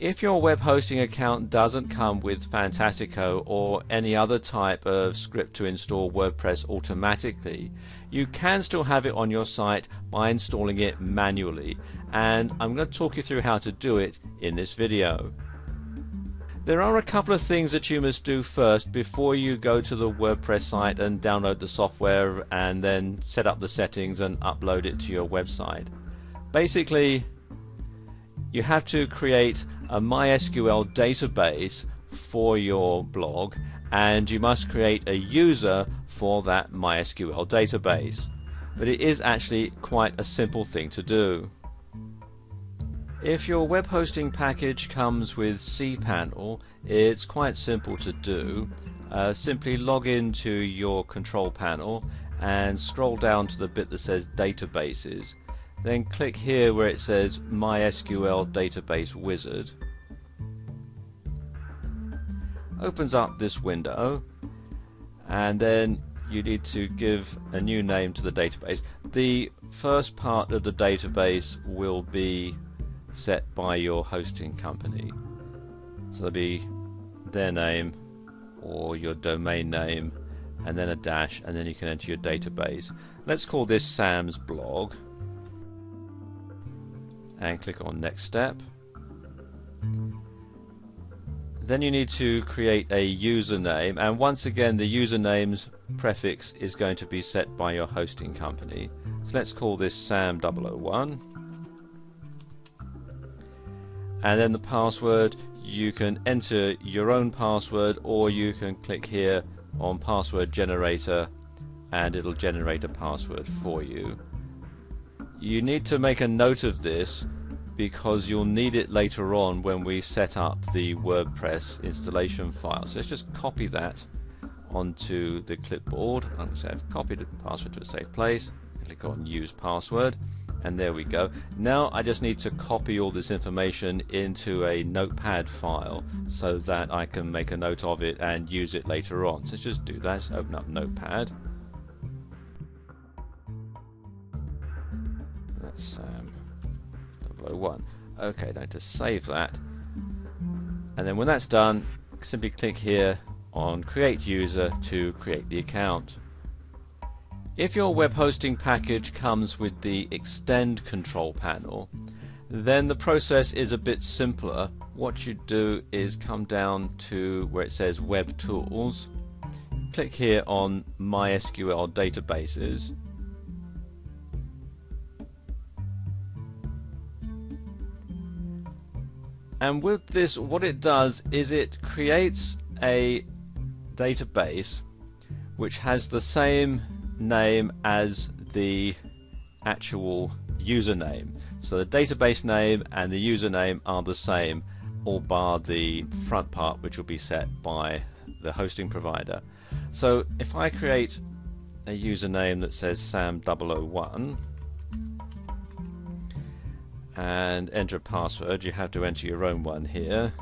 If your web hosting account doesn't come with Fantastico or any other type of script to install WordPress automatically, you can still have it on your site by installing it manually, and I'm going to talk you through how to do it in this video. There are a couple of things that you must do first before you go to the WordPress site and download the software and then set up the settings and upload it to your website. Basically, you have to create a MySQL database for your blog, and you must create a user for that MySQL database. But it is actually quite a simple thing to do. If your web hosting package comes with cPanel, it's quite simple to do. Simply log into your control panel and scroll down to the bit that says Databases. Then click here where it says MySQL Database Wizard. Opens up this window, and then you need to give a new name to the database. The first part of the database will be set by your hosting company, so there'll be their name or your domain name and then a dash, and then you can enter your database. Let's call this Sam's blog and click on next step. Then you need to create a username, and once again the username's prefix is going to be set by your hosting company. So let's call this Sam001. And then the password, you can enter your own password, or you can click here on password generator and it'll generate a password for you. You need to make a note of this because you'll need it later on when we set up the WordPress installation file. So let's just copy that onto the clipboard. I'm going to say I've copied the password to a safe place. Click on use password. And there we go. Now I just need to copy all this information into a notepad file so that I can make a note of it and use it later on. So let's just do that. Let's open up Notepad. That's Sam001. Okay, now to save that. And then when that's done, simply click here on Create User to create the account. If your web hosting package comes with the Extend control panel, then the process is a bit simpler. What you do is come down to where it says Web Tools, click here on MySQL Databases, and with this what it does is it creates a database which has the same name as the actual username. So the database name and the username are the same, all bar the front part, which will be set by the hosting provider. So if I create a username that says Sam001 and enter a password, you have to enter your own one here,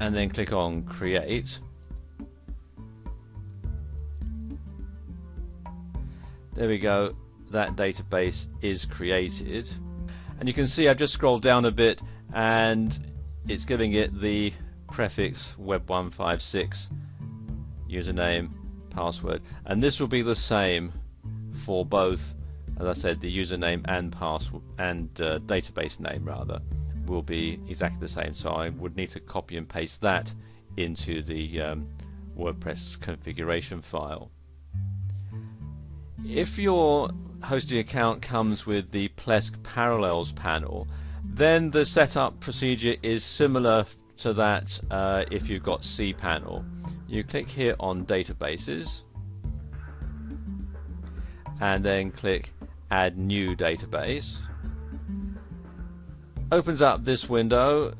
and then click on Create. There we go, that database is created, and you can see I've just scrolled down a bit and it's giving it the prefix web156 username, password, and this will be the same for both. As I said, the username and password and database name rather will be exactly the same, so I would need to copy and paste that into the WordPress configuration file. If your hosting account comes with the Plesk Parallels panel, then the setup procedure is similar to that if you've got cPanel. You click here on Databases and then click Add New Database. Opens up this window.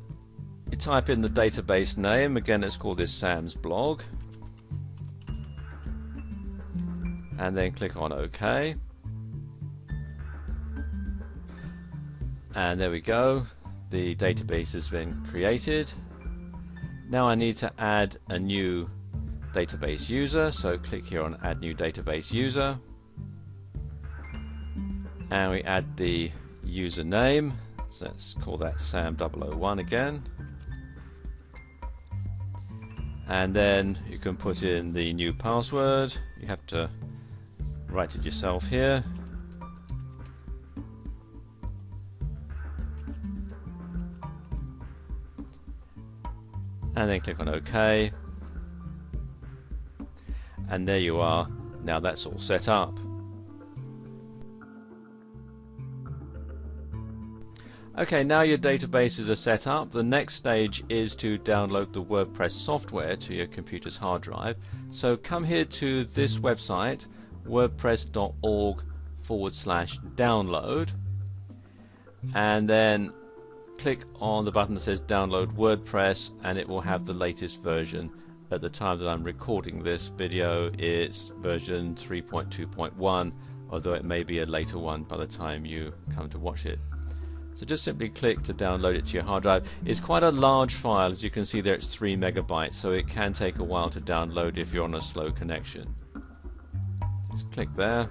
You type in the database name. Again, let's call this Sam's blog. And then click on OK, and there we go, the database has been created. Now I need to add a new database user, so click here on Add New Database User, and we add the username, so let's call that Sam001 again, and then you can put in the new password. You have to write it yourself here, and then click on OK, and there you are. Now that's all set up. Okay, now your databases are set up. The next stage is to download the WordPress software to your computer's hard drive. So come here to this website, wordpress.org/download, and then click on the button that says download WordPress, and it will have the latest version. At the time that I'm recording this video, it's version 3.2.1, although it may be a later one by the time you come to watch it. So just simply click to download it to your hard drive. It's quite a large file. As you can see there, it's 3 megabytes, so it can take a while to download if you're on a slow connection. Just click there.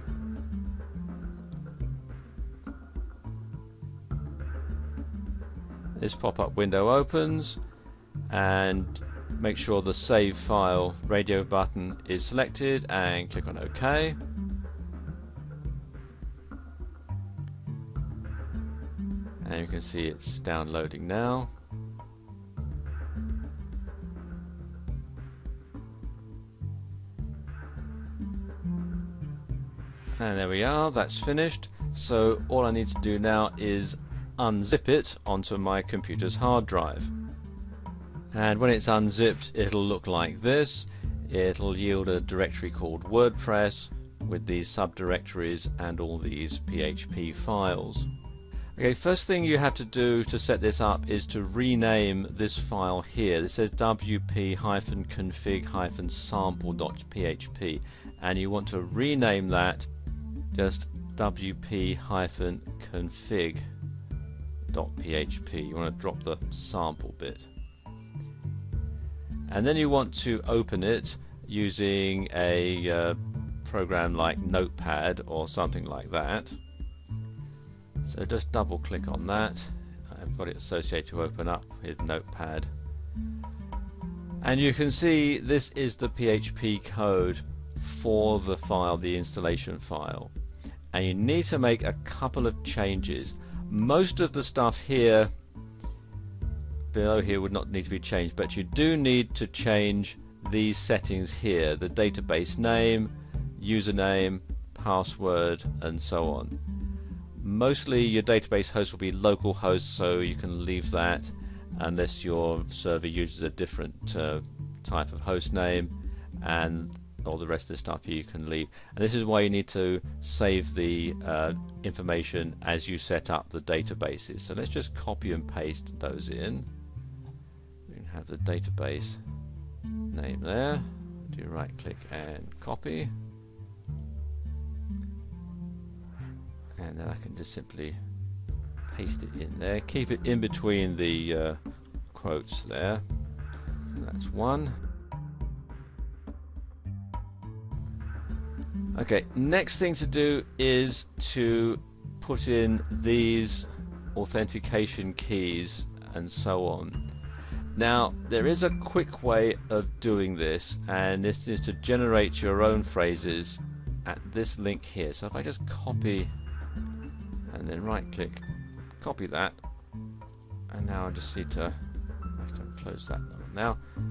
This pop-up window opens, and make sure the Save File radio button is selected and click on OK. And you can see it's downloading now. And there we are, that's finished. So all I need to do now is unzip it onto my computer's hard drive. And when it's unzipped, it'll look like this. It'll yield a directory called WordPress with these subdirectories and all these PHP files. Okay, first thing you have to do to set this up is to rename this file here. This says wp-config-sample.php, and you want to rename that just wp-config.php. You want to drop the sample bit. And then you want to open it using a program like Notepad or something like that. So just double click on that. I've got it associated to open up with Notepad. And you can see this is the PHP code for the file, the installation file. And you need to make a couple of changes. Most of the stuff here below here would not need to be changed, but you do need to change these settings here, the database name, username, password, and so on. Mostly your database host will be localhost, so you can leave that unless your server uses a different type of host name, and all the rest of the stuff you can leave. And this is why you need to save the information as you set up the databases. So let's just copy and paste those in. We can have the database name there. Do right click and copy. And then I can just simply paste it in there. Keep it in between the quotes there. And that's one. Okay, next thing to do is to put in these authentication keys and so on. Now, there is a quick way of doing this, and this is to generate your own phrases at this link here. So if I just copy and then right click, copy that, and now I just need to close that now. I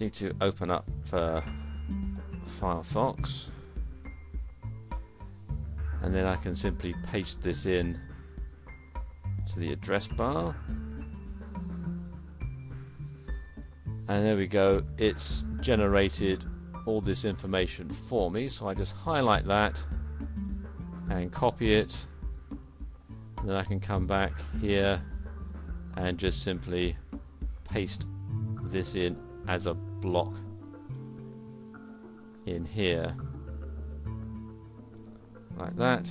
need to open up Firefox, and then I can simply paste this in to the address bar, and there we go, it's generated all this information for me. So I just highlight that and copy it. Then I can come back here and just simply paste this in as a block in here, like that.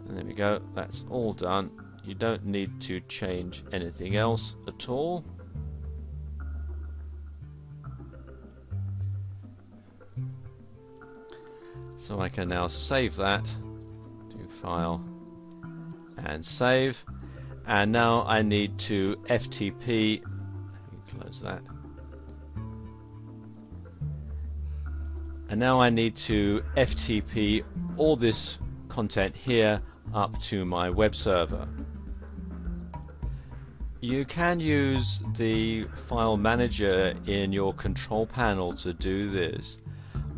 And there we go, that's all done. You don't need to change anything else at all. So I can now save that. file and save. And now I need to FTP, close that. And now I need to FTP all this content here up to my web server. You can use the file manager in your control panel to do this,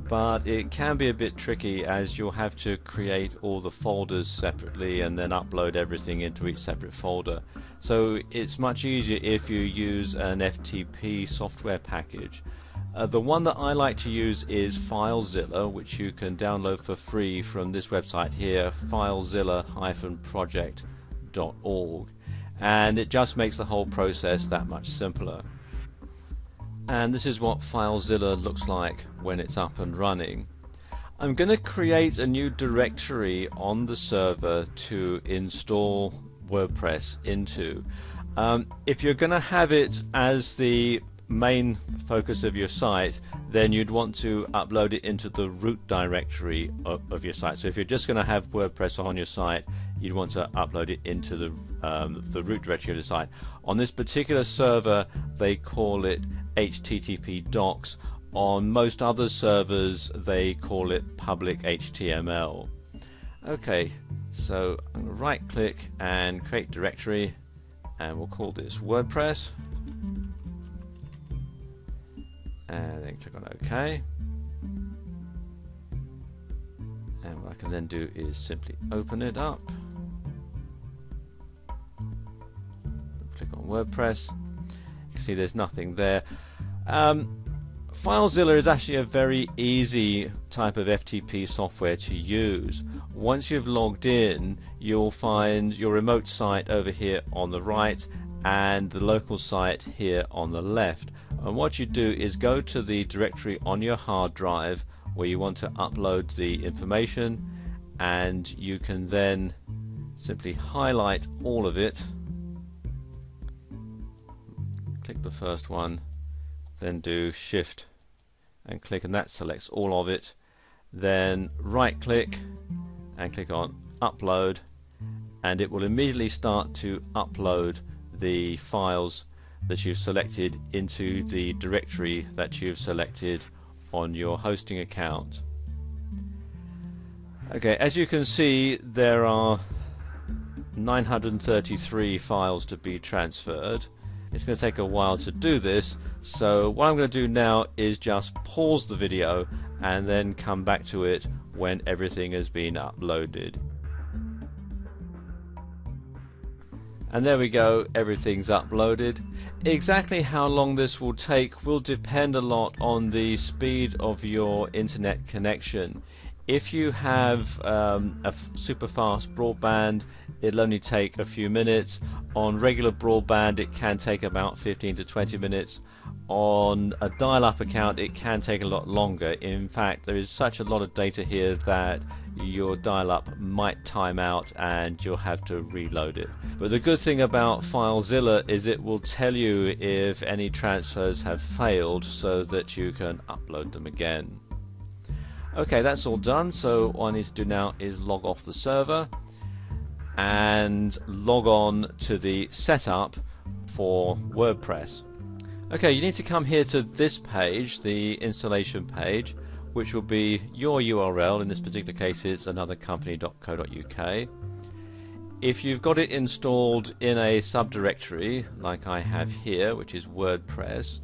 but it can be a bit tricky as you'll have to create all the folders separately and then upload everything into each separate folder. So it's much easier if you use an FTP software package. The one that I like to use is FileZilla, which you can download for free from this website here, filezilla-project.org, and it just makes the whole process that much simpler. And this is what FileZilla looks like when it's up and running. I'm going to create a new directory on the server to install WordPress into. If you're going to have it as the main focus of your site, then you'd want to upload it into the root directory of your site. So if you're just going to have WordPress on your site, you'd want to upload it into the root directory of the site. On this particular server, they call it HTTP docs. On most other servers, they call it public HTML. Okay, so I'm going to right click and create directory, and we'll call this WordPress. And then click on OK. And what I can then do is simply open it up. Click on WordPress. You can see there's nothing there. FileZilla is actually a very easy type of FTP software to use. Once you've logged in, you'll find your remote site over here on the right and the local site here on the left. And what you do is go to the directory on your hard drive where you want to upload the information, and you can then simply highlight all of it, click the first one, then do shift and click, and that selects all of it. Then right click and click on upload, and it will immediately start to upload the files that you've selected into the directory that you've selected on your hosting account. Okay, as you can see, there are 933 files to be transferred. It's going to take a while to do this, so what I'm going to do now is just pause the video and then come back to it when everything has been uploaded. And there we go, everything's uploaded. Exactly how long this will take will depend a lot on the speed of your internet connection. If you have a super fast broadband, it'll only take a few minutes. On regular broadband, it can take about 15 to 20 minutes. On a dial-up account, it can take a lot longer. In fact, there is such a lot of data here that your dial-up might time out and you'll have to reload it. But the good thing about FileZilla is it will tell you if any transfers have failed so that you can upload them again. Okay, that's all done, so all I need to do now is log off the server and log on to the setup for WordPress. Okay, you need to come here to this page, the installation page, which will be your URL. In this particular case, it's anothercompany.co.uk. If you've got it installed in a subdirectory, like I have here, which is WordPress,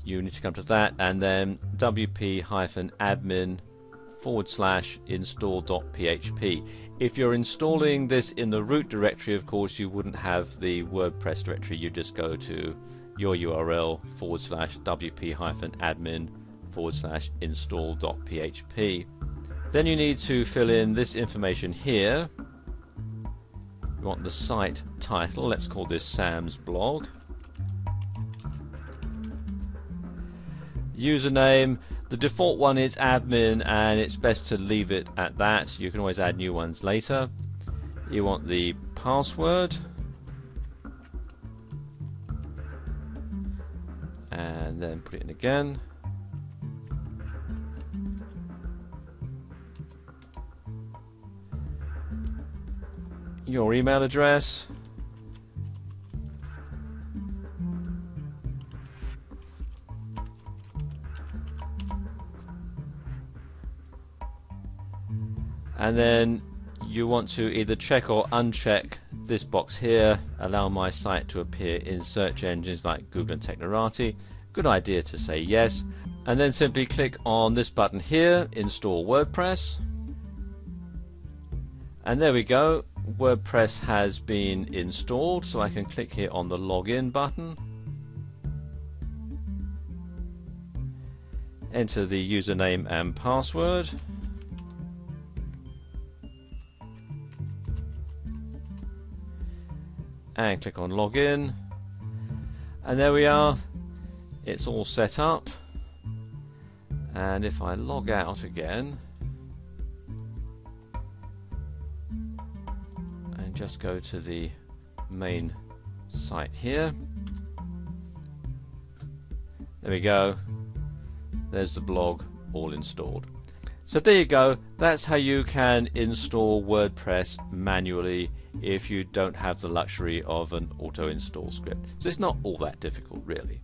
you need to come to that and then wp-admin/install.php. If you're installing this in the root directory, of course, you wouldn't have the WordPress directory. You just go to your URL /wp-admin/install.php. Then you need to fill in this information here. You want the site title. Let's call this Sam's blog. Username, the default one is admin, and it's best to leave it at that. You can always add new ones later. You want the password, and then put it in again. your email address, and then you want to either check or uncheck this box here, allow my site to appear in search engines like Google and Technorati. Good idea to say yes, and then simply click on this button here, install WordPress, and there we go, WordPress has been installed. So I can click here on the login button, enter the username and password, and click on login, and there we are, it's all set up. And if I log out again and just go to the main site here, there we go, there's the blog all installed. So there you go, that's how you can install WordPress manually if you don't have the luxury of an auto install script. So it's not all that difficult really.